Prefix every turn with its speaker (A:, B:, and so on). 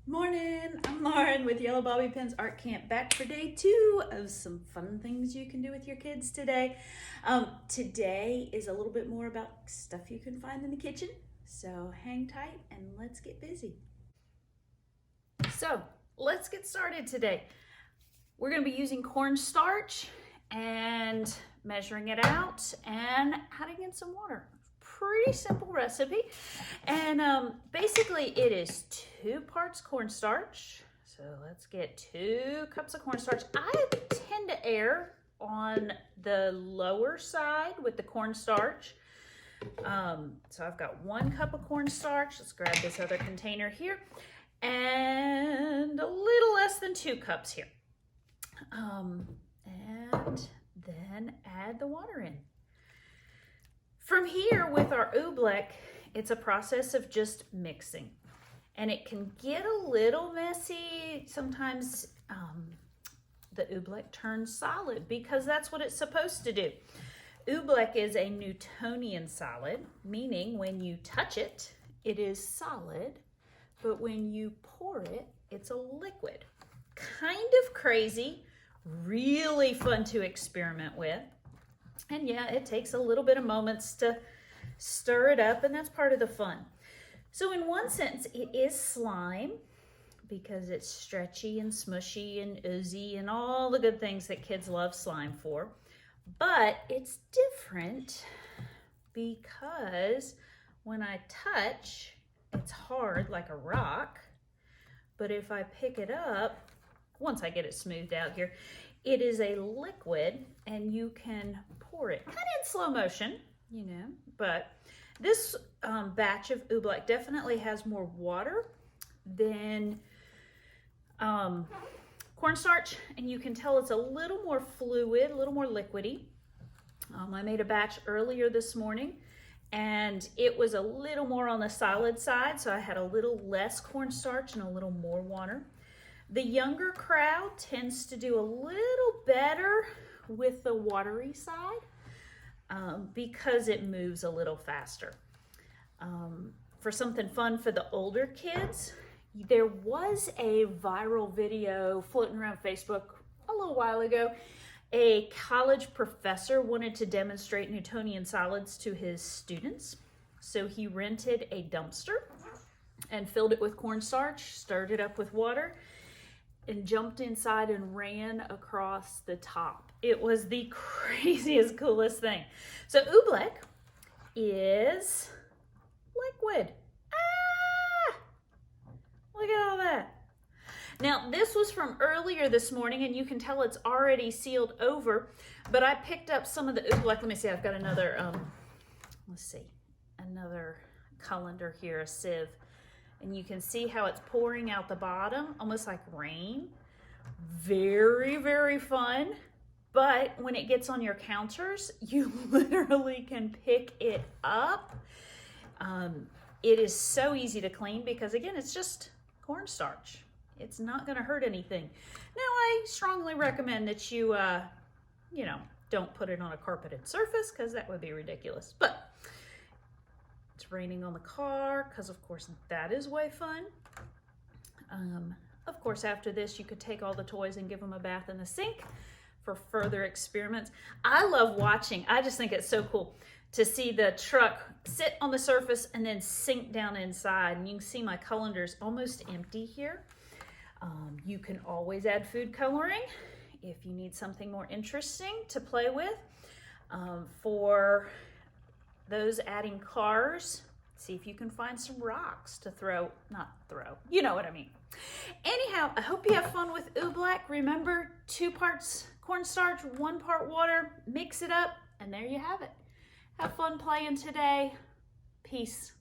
A: Morning, I'm Lauren with Yellow Bobby Pins Art Camp, back for day 2 of some fun things you can do with your kids today. Today is a little bit more about stuff you can find in the kitchen, so hang tight and let's get busy. So let's get started today. We're going to be using cornstarch and measuring it out and adding in some water. Pretty simple recipe, and basically it is 2 parts cornstarch. So let's get 2 cups of cornstarch. I tend to err on the lower side with the cornstarch. So I've got 1 cup of cornstarch. Let's grab this other container here, and a little less than 2 cups here. And then add the water in. From here, with our oobleck, it's a process of just mixing, and it can get a little messy. Sometimes the oobleck turns solid because that's what it's supposed to do. Oobleck is a Newtonian solid, meaning when you touch it, it is solid, but when you pour it, it's a liquid. Kind of crazy, really fun to experiment with. And yeah, it takes a little bit of moments to stir it up, and that's part of the fun. So in one sense, it is slime because it's stretchy and smushy and oozy and all the good things that kids love slime for. But it's different because when I touch, it's hard like a rock. But if I pick it up, once I get it smoothed out here, it is a liquid, and you can pour it kind of in slow motion, you know, but this batch of oobleck definitely has more water than cornstarch, and you can tell it's a little more fluid, a little more liquidy. I made a batch earlier this morning, and it was a little more on the solid side, so I had a little less cornstarch and a little more water. The younger crowd tends to do a little better with the watery side because it moves a little faster. For something fun for the older kids, there was a viral video floating around Facebook a little while ago. A college professor wanted to demonstrate Newtonian solids to his students. So he rented a dumpster and filled it with cornstarch, stirred it up with water, and jumped inside and ran across the top. It was the craziest, coolest thing. So oobleck is liquid. Ah! Look at all that. Now, this was from earlier this morning, and you can tell it's already sealed over, but I picked up some of the oobleck. Let me see, I've got another, another colander here, a sieve. And you can see how it's pouring out the bottom, almost like rain. Very, very fun. But when it gets on your counters, you literally can pick it up. It is so easy to clean because, again, it's just cornstarch. It's not going to hurt anything. Now, I strongly recommend that you, don't put it on a carpeted surface because that would be ridiculous. But it's raining on the car because, of course, that is way fun. Of course, after this, you could take all the toys and give them a bath in the sink for further experiments. I love watching. I just think it's so cool to see the truck sit on the surface and then sink down inside. And you can see my colander's almost empty here. You can always add food coloring if you need something more interesting to play with. For those adding cars, see if you can find some rocks to not throw, you know what I mean. Anyhow, I hope you have fun with oobleck. Remember, 2 parts cornstarch, 1 part water, mix it up, and there you have it. Have fun playing today. Peace.